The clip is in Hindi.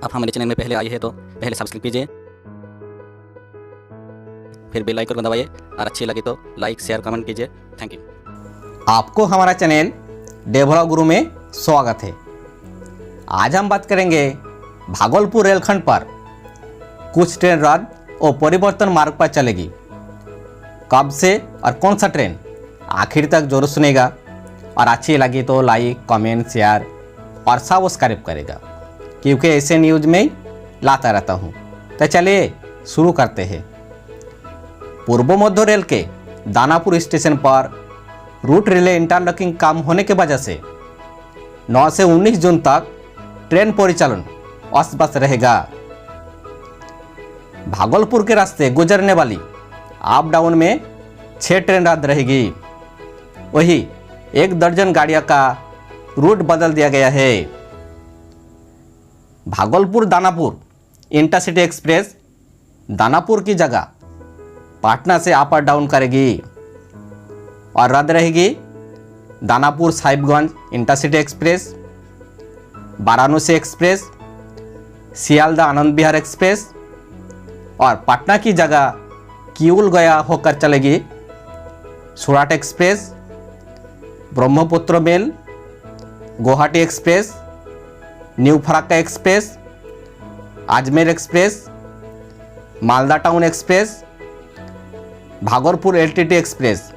आप हमारे चैनल में पहले आए हैं तो पहले सब्सक्राइब कीजिए, फिर बेल आइकन को दबाइए और अच्छी लगे तो लाइक शेयर कमेंट कीजिए। Thank you. आपको हमारा चैनल डेवलप गुरु में स्वागत है। आज हम बात करेंगे भागलपुर रेलखंड पर कुछ ट्रेन रद्द और परिवर्तन मार्ग पर चलेगी। कब से और कौन सा ट्रेन, आखिर तक जरूर सुनेगा और अच्छी लगी तो लाइक कमेंट शेयर और सब्सक्राइब करेगा, क्योंकि ऐसे न्यूज़ में लाता रहता हूँ। तो चलिए शुरू करते हैं। पूर्व मध्य रेल के दानापुर स्टेशन पर रूट रिले इंटरलॉकिंग काम होने की वजह से 9 से 19 जून तक ट्रेन परिचालन अस्त व्यस्त रहेगा। भागलपुर के रास्ते गुजरने वाली अप डाउन में 6 ट्रेन रद्द रहेगी। वही 1 दर्जन गाड़ियों का रूट बदल दिया गया है। भागलपुर दानापुर इंटरसिटी एक्सप्रेस दानापुर की जगह पाटना से अप और डाउन करेगी और रद्द रहेगी Danapur Sahibganj intercity express, Varanasi express, Sealdah Anand Vihar express और पटना की जगह किऊल गया होकर चलेगी Surat express, Brahmaputra mail, Guwahati express, new Farakka express, Ajmer express, Malda town express, Bhagalpur LTT express